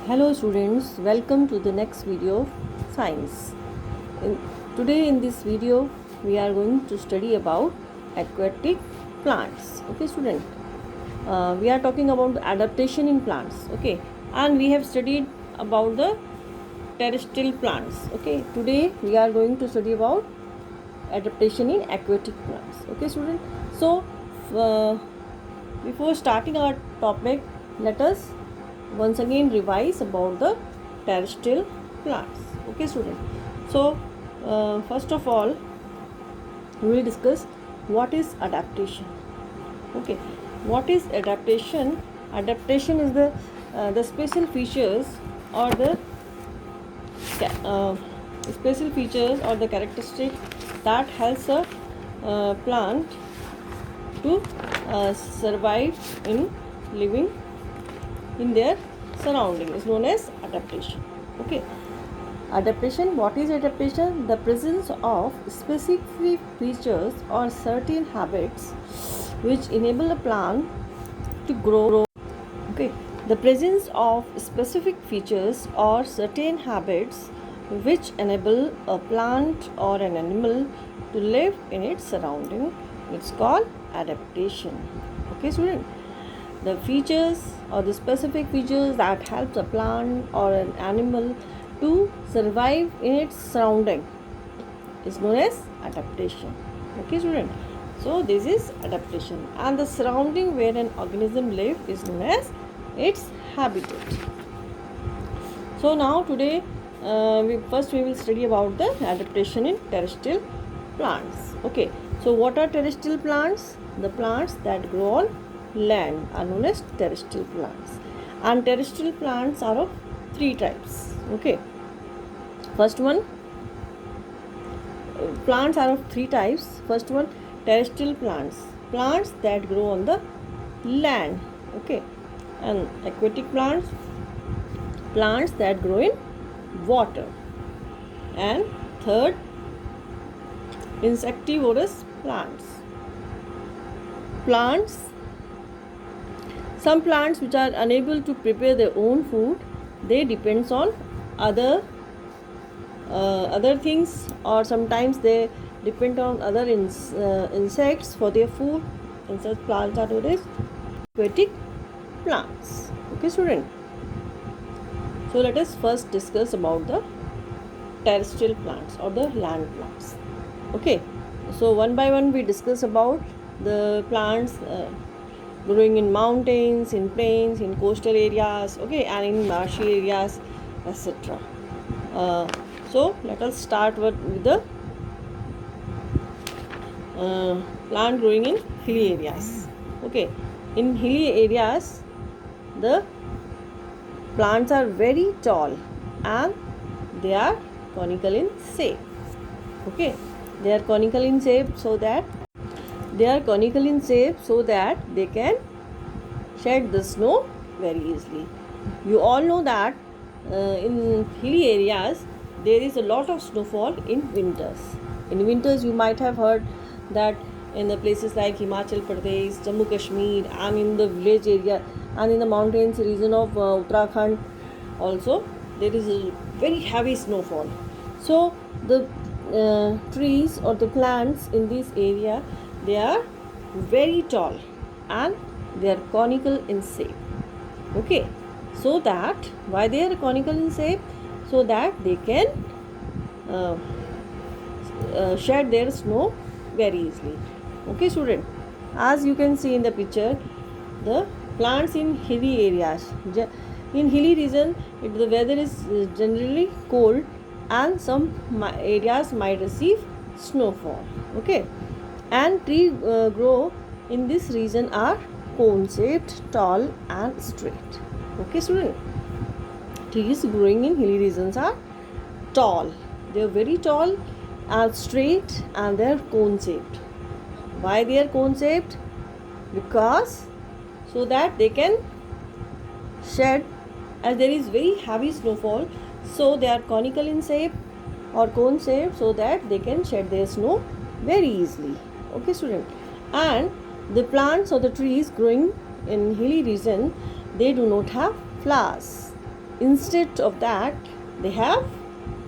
Hello students, welcome to the next video of science. Today in this video we are going to study about aquatic plants. Okay student, we are talking about adaptation in plants. Okay, and we have studied about the terrestrial plants. Okay, today we are going to study about adaptation in aquatic plants. Okay student, so before starting our topic, let us once again revise about the terrestrial plants. Okay student, so first of all we will discuss what is adaptation. Okay, what is adaptation? Adaptation is the special features or the special features or the characteristic that helps a plant to survive in living in their surrounding is known as adaptation. Okay, adaptation, what is adaptation? The presence of specific features or certain habits which enable a plant to grow. Okay, the presence of specific features or certain habits which enable a plant or an animal to live in its surrounding, it's called adaptation. Okay student, the features or the specific features that helps a plant or an animal to survive in its surrounding is known as adaptation. Okay student, so this is adaptation, and the surrounding where an organism lives is known as its habitat. So now today we will study about the adaptation in terrestrial plants. Okay, so what are terrestrial plants? The plants that grow on land are known as terrestrial plants, and terrestrial plants are of three types. Okay, first one, plants are of three types. First one, terrestrial plants, plants that grow on the land. Okay, and aquatic plants, plants that grow in water. And third, insectivorous plants, plants, some plants which are unable to prepare their own food, they depends on other things, or sometimes they depend on other insects for their food, and such plants are known as aquatic plants. Okay student, so let us first discuss about the terrestrial plants or the land plants. Okay, so one by one we discuss about the plants growing in mountains, in plains, in coastal areas, okay, and in marshy areas, etc. So let us start with the plant growing in hilly areas. Okay, in hilly areas the plants are very tall and they are conical in shape. Okay, they are conical in shape so that they can shed the snow very easily. You all know that in hilly areas there is a lot of snowfall in winters. In winters you might have heard that in the places like Himachal Pradesh, Jammu Kashmir, and in the village area and in the mountains region of Uttarakhand also there is a very heavy snowfall. So the trees or the plants in this area, they are very tall and they are conical in shape. Okay, so that why they are conical in shape? So that they can shed their snow very easily. Okay student, as you can see in the picture, the plants in hilly areas, in hilly region the weather is generally cold and some areas might receive snowfall. Okay, and trees grow in this region are cone shaped, tall and straight. Okay student, trees growing in hilly regions are tall, they are very tall and straight, and they are cone shaped. Why they are cone shaped? Because so that they can shed, as there is very heavy snowfall, so they are conical in shape or cone shaped so that they can shed their snow very easily. Okay student, and the plants or the trees growing in hilly region, they do not have flowers. instead of that they have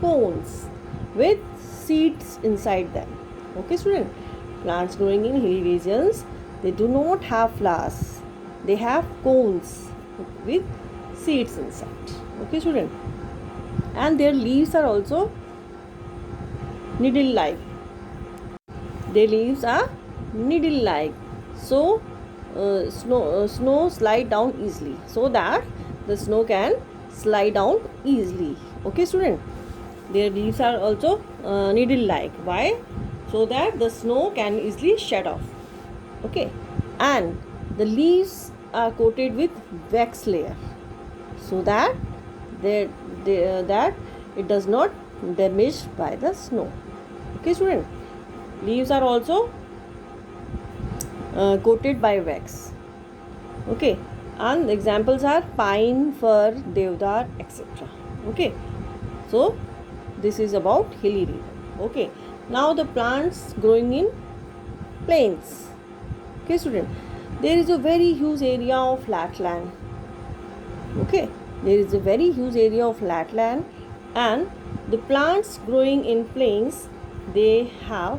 cones with seeds inside them. Okay student, plants growing in hilly regions, they do not have flowers, they have cones with seeds inside. Okay student, and their leaves are also needle like. Their leaves are needle like, so snow slide down easily, so that the snow can slide down easily. Okay student, their leaves are also needle like. Why? So that the snow can easily shed off. Okay, and the leaves are coated with wax layer, so that that it does not damaged by the snow. Okay student, leaves are also coated by wax. Okay, and examples are pine, fir, devdar, etc. Okay, so this is about hilly region. Okay, now the plants growing in plains. Okay student, there is a very huge area of flat land. Okay, there is a very huge area of flat land, and the plants growing in plains, they have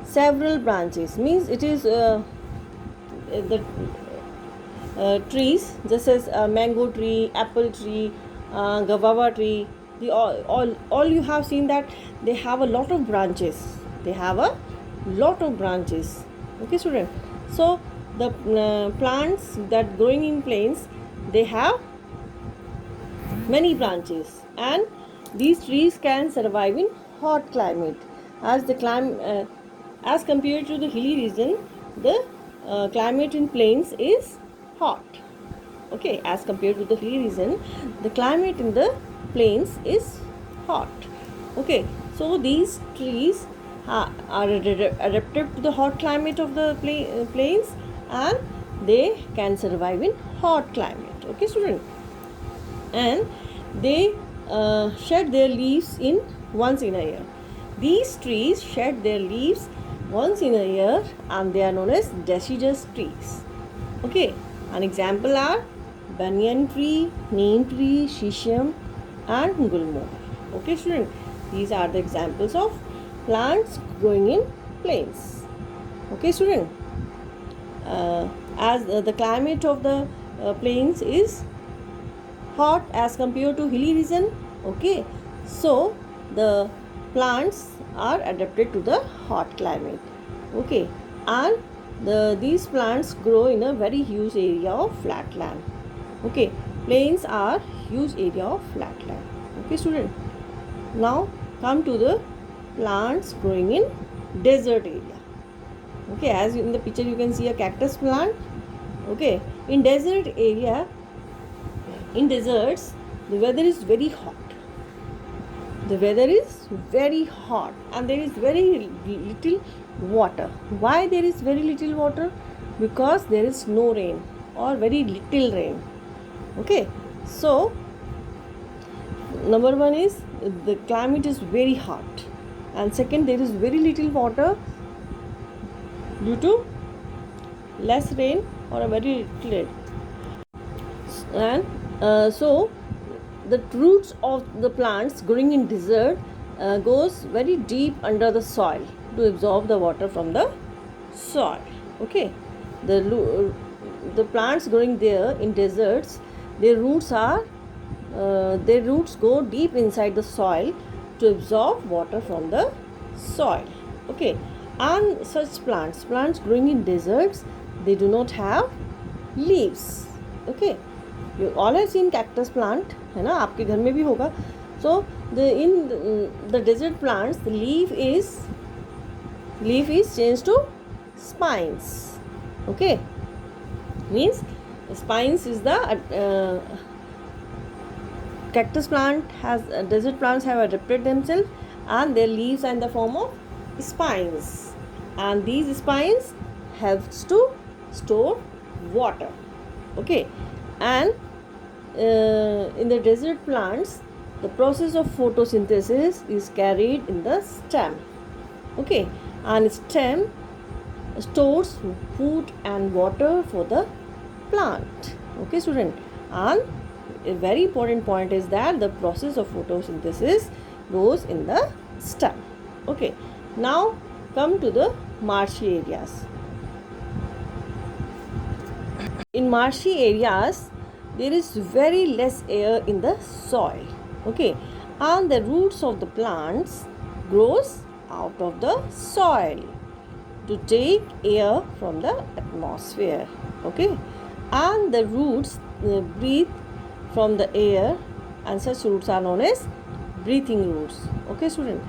several branches. Means it is the trees, just as mango tree, apple tree, guava tree, the all you have seen that they have a lot of branches. They have a lot of branches. Okay student, so the plants that growing in plains, they have many branches, and these trees can survive in hot climate. As the as compared to the hilly region, the climate in plains is hot. Okay, as compared to the hilly region, the climate in the plains is hot. Okay, so these trees are adapted to the hot climate of the plains, and they can survive in hot climate. Okay student, and they shed their leaves in once in a year. These trees shed their leaves once in a year, and they are known as deciduous trees. Okay, an example are banyan tree, neem tree, shisham, and gulmohar. Okay student, these are the examples of plants growing in plains. Okay student, as the climate of the plains is hot as compared to hilly region. Okay, so the plants are adapted to the hot climate. Okay, and these plants grow in a very huge area of flat land. Okay, plains are huge area of flat land. Okay student, now come to the plants growing in desert area. Okay, as in the picture you can see a cactus plant. Okay, in desert area, in deserts, the weather is very hot. The weather is very hot, and there is very little water. Why there is very little water? Because there is no rain or very little rain. Okay, so number one is the climate is very hot, and second, there is very little water due to less rain or a very little rain. And so the roots of the plants growing in desert goes very deep under the soil to absorb the water from the soil. Okay, the plants growing there in deserts, their roots go deep inside the soil to absorb water from the soil. Okay, and such plants growing in deserts, they do not have leaves. Okay, you all have seen cactus plant, है ना, आपके घर में भी होगा. So the desert plants, the leaf is changed to spines. Okay, means spines is the cactus plant has desert plants have adapted themselves, and their leaves are in the form of spines, and these spines helps to store water. Okay, and in the desert plants, the process of photosynthesis is carried in the stem. Okay, and stem stores food and water for the plant. Okay student, and a very important point is that the process of photosynthesis goes in the stem. Okay, now come to the marshy areas. In marshy areas, there is very less air in the soil. Okay, and the roots of the plants grows out of the soil to take air from the atmosphere. Okay, and the roots breathe from the air, and such roots are known as breathing roots. Okay, student.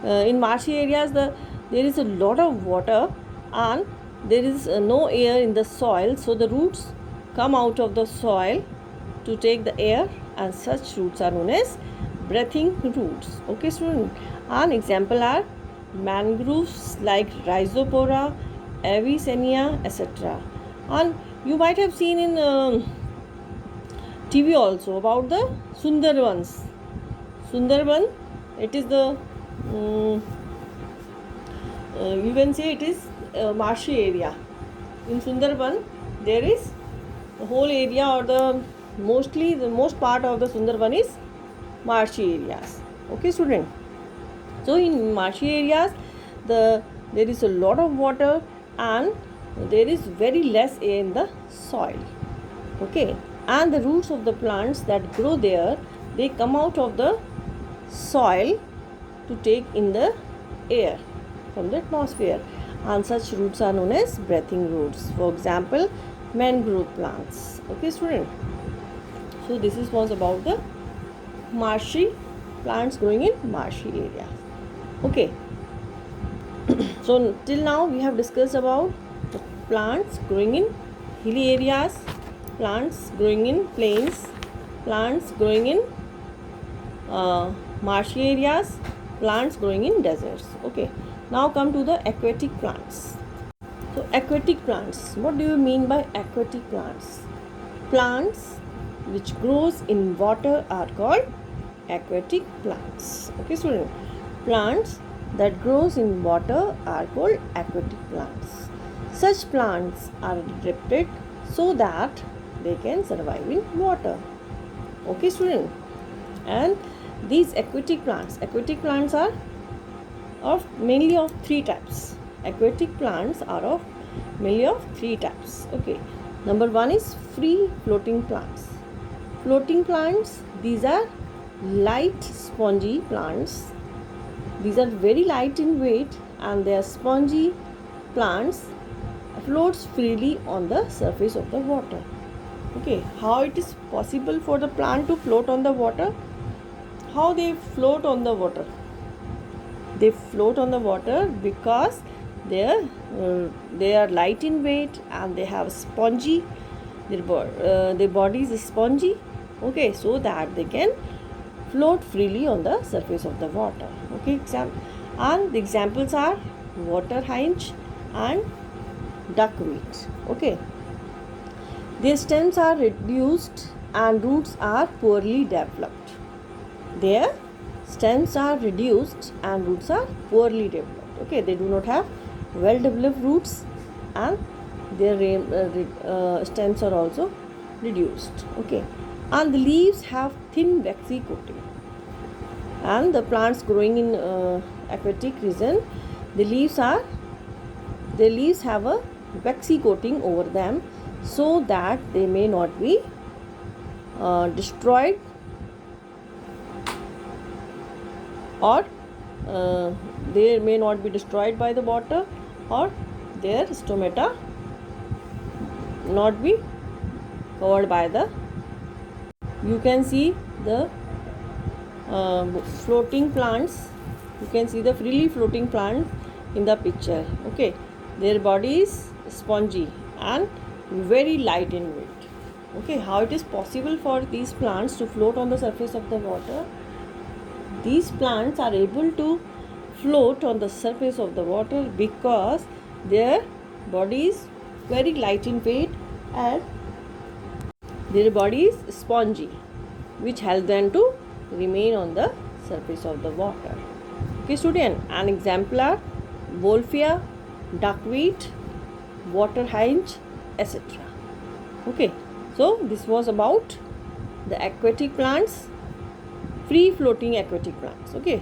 In marshy areas, there is a lot of water and there is no air in the soil, so the roots come out of the soil to take the air, and such roots are known as breathing roots. Okay, student. An example are mangroves like Rhizopora, Avicennia, etc. And you might have seen in TV also about the Sundarbans. Sundarban, it is the you can say it is a marshy area. In Sundarban, there is the whole area, or the most part of the Sundarban is marshy areas. Okay, student. So in marshy areas, there is a lot of water and there is very less air in the soil. Okay, and the roots of the plants that grow there, they come out of the soil to take in the air from the atmosphere, and such roots are known as breathing roots. For example, mangrove plants. Okay, student. So this was about the marshy plants growing in marshy areas. Okay. So till now we have discussed about the plants growing in hilly areas, plants growing in plains, plants growing in marshy areas, plants growing in deserts. Okay, now come to the aquatic plants. So aquatic plants, what do you mean by aquatic plants? Plants which grows in water are called aquatic plants. Okay, student. Plants that grows in water are called aquatic plants. Such plants are adapted so that they can survive in water. Okay, student. And these aquatic plants are mainly of three types. Aquatic plants are of mainly of three types. Okay, number one is free floating plants. Floating plants, these are light spongy plants. These are very light in weight and they are spongy plants, floats freely on the surface of the water. Okay, how it is possible for the plant to float on the water? How they float on the water? They float on the water because they are light in weight and they have spongy, their body is spongy. Okay, so that they can float freely on the surface of the water. Okay, and the examples are water hinge and duckweed. Okay, their stems are reduced and roots are poorly developed. Their stems are reduced and roots are poorly developed. Okay, they do not have well developed roots and their stems are also reduced. Okay, and the leaves have thin waxy coating. And the plants growing in aquatic region, the leaves have a waxy coating over them so that they may not be destroyed or they may not be destroyed by the water, or their stomata not be covered by the. You can see the floating plants. You can see the freely floating plants in the picture. Okay, their body is spongy and very light in weight. Okay, how it is possible for these plants to float on the surface of the water? These plants are able to float on the surface of the water because their body is very light in weight and their body is spongy, which help them to remain on the surface of the water. Okay, student, an example are wolfia, duckweed, water hinge, etc. Okay, so this was about the aquatic plants, free floating aquatic plants. Okay,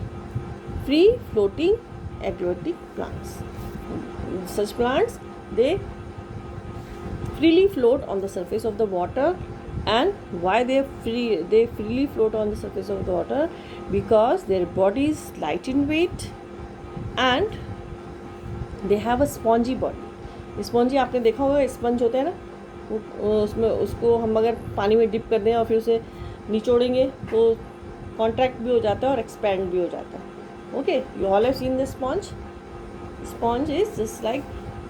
free floating aquatic plants. Such plants, they freely float on the surface of the water. And why they freely float on the surface of the water? Because their body is light in weight and they have a spongy body. Spongy आपने देखा होगा, sponge होते हैं ना, उसमें उसको हम अगर पानी में डिप कर दें और फिर उसे निचोड़ेंगे तो कॉन्ट्रैक्ट भी हो जाता है और एक्सपैंड भी हो जाता है. Okay, you all have seen the sponge. Sponge is just like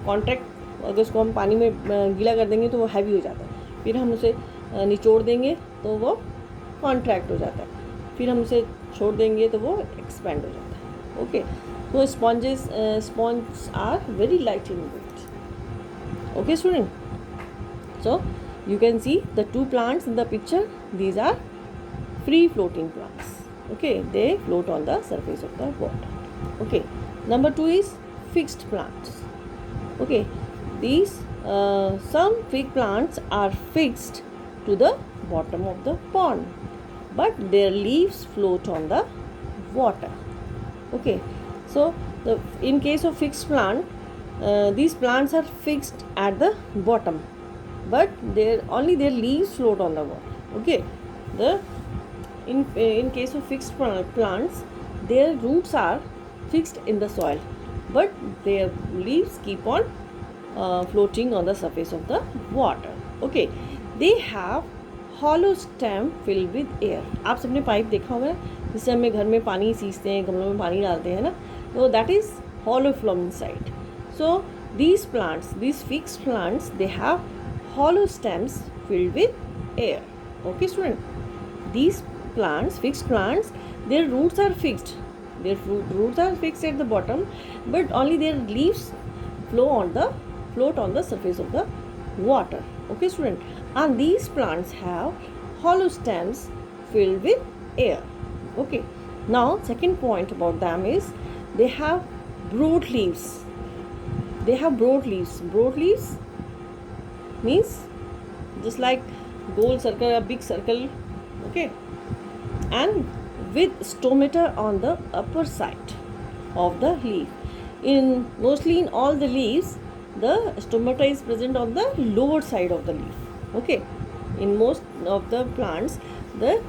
contract. अगर उसको हम पानी में गीला कर देंगे तो वो हैवी हो जाता है, फिर हम उसे निचोड़ देंगे तो वो कॉन्ट्रैक्ट हो जाता है, फिर हम उसे छोड़ देंगे तो वो एक्सपैंड हो जाता है. Okay, so sponges are very light in weight. Okay student, so you can see the two plants in the picture. These are free floating plants. Okay, they float on the surface of the water. Okay, number 2 is fixed plants. Okay, these some fig plants are fixed to the bottom of the pond, but their leaves float on the water. Okay, so in case of fixed plant, these plants are fixed at the bottom, but only their leaves float on the water. Okay, in case of fixed plants, their roots are fixed in the soil, but their leaves keep on floating on the surface of the water. Okay, they have hollow stem filled with air. आप सबने pipe देखा होगा जिससे हमें घर में पानी सींचते हैं, गमलों में पानी डालते हैं ना, तो that is hollow from inside. So these plants, these fixed plants, they have hollow stems filled with air. Okay student, these plants, fixed plants, their roots are fixed. Their roots are fixed at the bottom, but only their leaves float on the surface of the water. Okay student, and these plants have hollow stems filled with air. Okay, now second point about them is they have broad leaves. They have broad leaves. Broad leaves means just like goal circle, a big circle. Okay, and with stomata on the upper side of the leaf. Mostly in all the leaves, the stomata is present on the lower side of the leaf. Okay, in most of the plants, the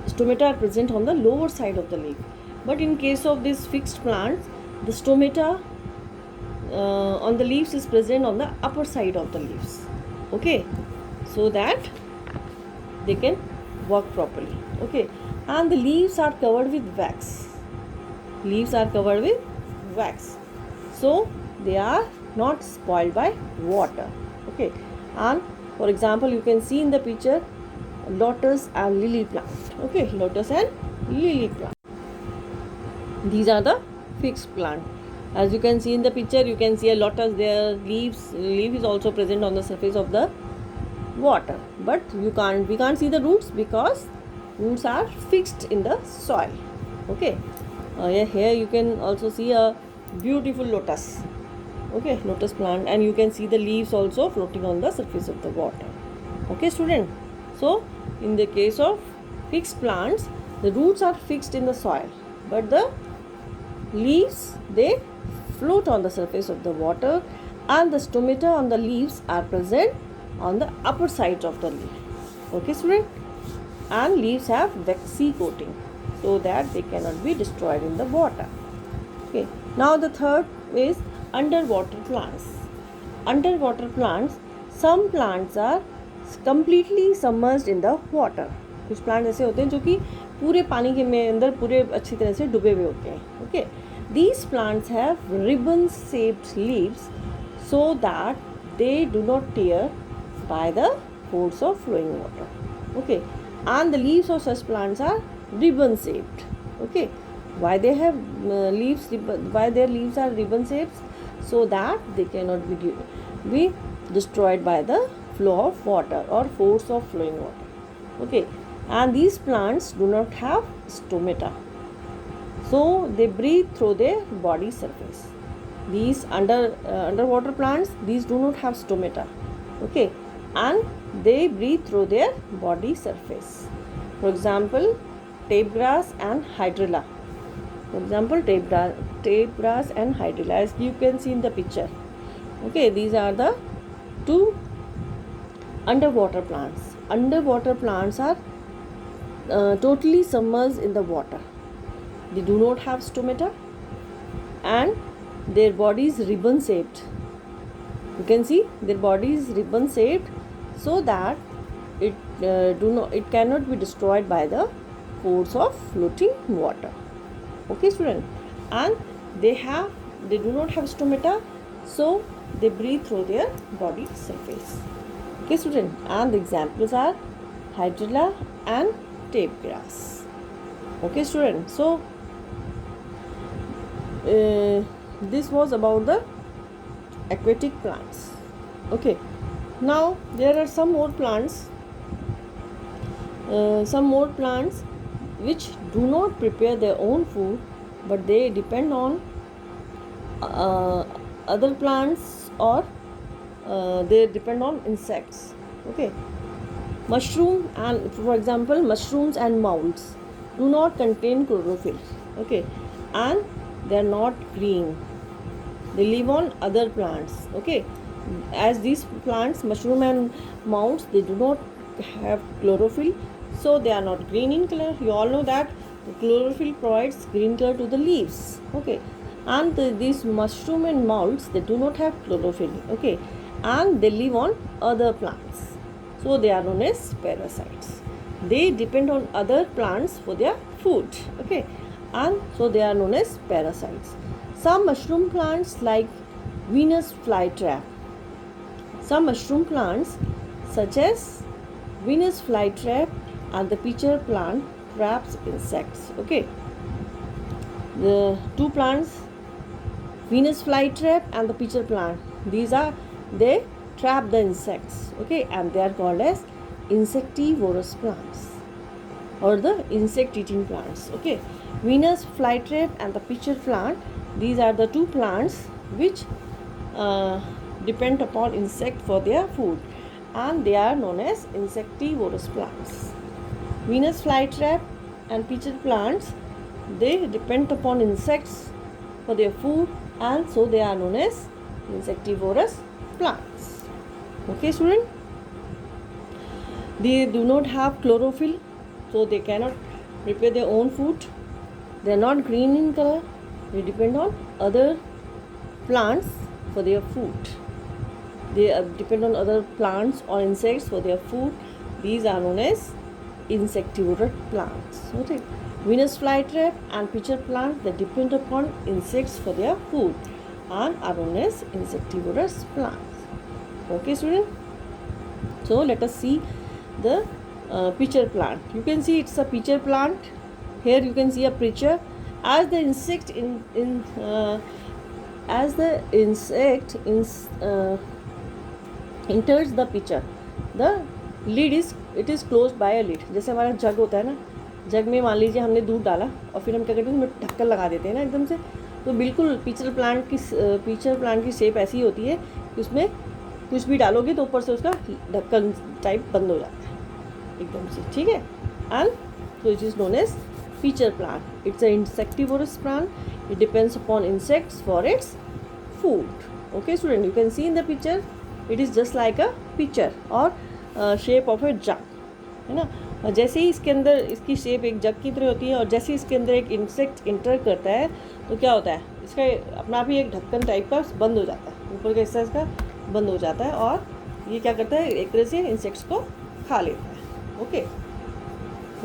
stomata are present on the lower side of the leaf, but in case of these fixed plants, the stomata on the leaves is present on the upper side of the leaves. Okay, so that they can work properly. Okay, and the leaves are covered with wax. Leaves are covered with wax, so they are not spoiled by water. Okay, and for example, you can see in the picture lotus and lily plant. Okay, lotus and lily plant. These are the fixed plant. As you can see in the picture, you can see a lotus there. Leaf is also present on the surface of the water, but we can't see the roots because roots are fixed in the soil. Okay, here you can also see a beautiful lotus. Okay, lotus plant, and you can see the leaves also floating on the surface of the water. Okay student, so in the case of fixed plants, the roots are fixed in the soil, but the leaves, they float on the surface of the water, and the stomata on the leaves are present on the upper side of the leaf. Okay student, and leaves have waxy coating so that they cannot be destroyed in the water. Okay, now the third is underwater plants. Underwater plants, some plants are completely submerged in the water. कुछ plant ऐसे होते हैं जो कि पूरे पानी के में अंदर पूरे अच्छी तरह से डूबे हुए होते हैं. Okay, these plants have ribbon shaped leaves so that they do not tear by the force of flowing water. Okay, and the leaves of such plants are ribbon shaped. Okay, why they have leaves? Why their leaves are ribbon shaped? So that they cannot be destroyed by the flow of water or force of flowing water. Okay, and these plants do not have stomata, so they breathe through their body surface. These underwater plants, these do not have stomata. Okay, and they breathe through their body surface. For example, tape grass and hydrilla. For example, tape grass and hydrilla, as you can see in the picture. Okay, these are the two underwater plants. Underwater plants are totally submerged in the water. They do not have stomata and their body is ribbon shaped. You can see their body is ribbon shaped so that it cannot be destroyed by the force of floating water. Okay, student, and they do not have stomata, so they breathe through their body surface. Okay, student, and the examples are hydrilla and tape grass. Okay, student, so this was about the aquatic plants. Okay, now there are some more plants which do not prepare their own food, but they depend on other plants, or they depend on insects. Okay, mushroom, and for example, mushrooms and molds do not contain chlorophyll. Okay, and they are not green. They live on other plants. Okay, as these plants, mushroom and molds, they do not have chlorophyll, so they are not green in color. You all know that the chlorophyll provides green color to the leaves. Okay, and these mushroom and molds, they do not have chlorophyll. Okay, and they live on other plants, so they are known as parasites. They depend on other plants for their food. Okay, and so they are known as parasites. Some mushroom plants like Venus flytrap. Some mushroom plants such as Venus flytrap and the pitcher plant traps insects. Okay, the two plants, Venus flytrap and the pitcher plant, they trap the insects. Okay, and they are called as insectivorous plants or the insect eating plants. Okay, Venus flytrap and the pitcher plant, these are the two plants which depend upon insect for their food, and they are known as insectivorous plants. Venus flytrap and pitcher plants, they depend upon insects for their food, and so they are known as insectivorous plants. Okay, student, they do not have chlorophyll, so they cannot prepare their own food. They are not green in color. They depend on other plants for their food. They depend on other plants or insects for their food. These are known as insectivorous plants. Okay, Venus flytrap and pitcher plant, they depend upon insects for their food and are known as insectivorous plants. Okay, student, so let us see the pitcher plant. You can see it's a pitcher plant. Here you can see a pitcher. As the insect enters the pitcher, the lid is closed by a lid. जैसे हमारा जग होता है ना, जग में मान लीजिए हमने दूध डाला और फिर हम क्या करते हैं, उसमें ढक्कन लगा देते हैं ना एकदम से, तो बिल्कुल pitcher plant की शेप ऐसी होती है कि उसमें कुछ भी डालोगे तो ऊपर से उसका ढक्कन टाइप बंद हो जाता है एकदम से. ठीक है, and so it is known as pitcher plant. It's an insectivorous plant. It depends upon insects for its food. Okay, student, you can see in the picture, it is just like a pitcher or shape of a jug, है ना. जैसे ही इसके अंदर इसकी shape एक जग की तरह होती है और जैसे ही इसके अंदर एक इंसेक्ट इंटर करता है तो क्या होता है, इसका अपना भी एक ढक्कन टाइप का बंद हो जाता है, ऊपर का हिस्सा इसका बंद हो जाता है और ये क्या करता है, एक तरह से इंसेक्ट्स को खा लेता है. Okay,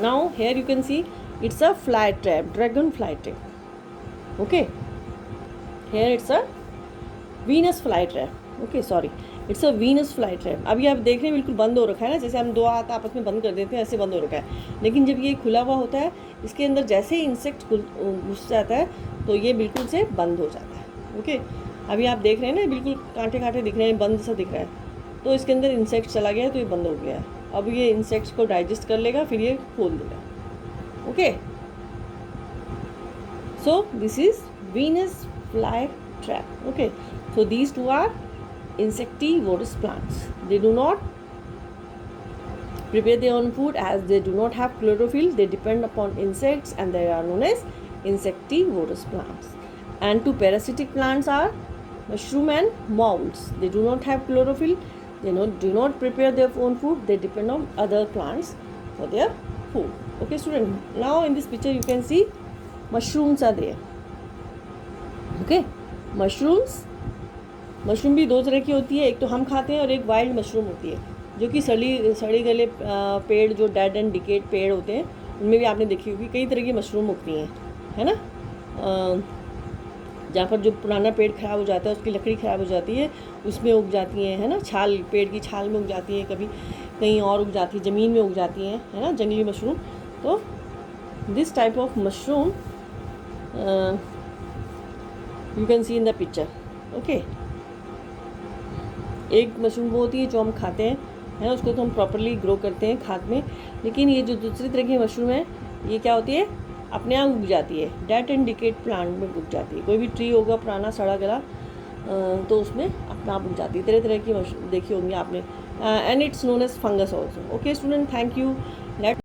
now here you can see it's a fly trap, dragon fly trap. Okay, here it's a Venus fly trap. Okay, sorry, it's a Venus fly trap. अभी आप देख रहे हैं बिल्कुल बंद हो रखा है ना, जैसे हम दो हाथ आपस में बंद कर देते हैं ऐसे बंद हो रखा है, लेकिन जब ये खुला हुआ होता है इसके अंदर जैसे ही इंसेक्ट घुस जाता है तो ये बिल्कुल से बंद हो जाता है. ओके, अभी आप देख रहे हैं ना बिल्कुल कांटे कांटे दिख रहे हैं, बंद सा दिख रहा है, तो इसके अंदर इंसेक्ट चला गया है तो ये बंद हो गया है. अब ये इंसेक्ट्स को डाइजेस्ट कर लेगा, फिर ये खोल देगा. Okay, so this is Venus flytrap. Okay, so these two are insectivorous plants. They do not prepare their own food. As they do not have chlorophyll, they depend upon insects and they are known as insectivorous plants. And two parasitic plants are mushroom and molds. They do not have chlorophyll, they do not prepare their own food, they depend on other plants for their food. Okay student, now in this picture you can see mushrooms are there. Okay, mushroom भी दो तरह की होती है, एक तो हम खाते हैं और एक वाइल्ड मशरूम होती है, जो कि सड़ी गले पेड़, जो डेड एंड डिकेड पेड़ होते हैं, उनमें भी आपने देखी होगी कई तरह की मशरूम उगती हैं, है ना। जहाँ पर जो पुराना पेड़ ख़राब हो जाता है, उसकी लकड़ी ख़राब हो जाती है, उसमें उग जाती हैं, है ना। छाल, पेड़ की छाल में उग जाती है, कभी कहीं और उग जाती है, ज़मीन में उग जाती हैं, है ना, जंगली मशरूम। तो this type of mushroom you can see in the picture. Okay, एक मशरूम वो होती है जो हम खाते हैं, है ना, उसको तो हम प्रॉपरली ग्रो करते हैं खाद में। लेकिन ये जो दूसरी तरह की मशरूम है, ये क्या होती है, अपने आप उग जाती है, डेड एंड डिकेड प्लांट में उग जाती है। कोई भी ट्री होगा पुराना सड़ा गला, तो उसमें अपने आप उग जाती है। तरह तरह की मशरूम देखी होंगी आपने, and it's known as fungus also. Okay student, thank you. Late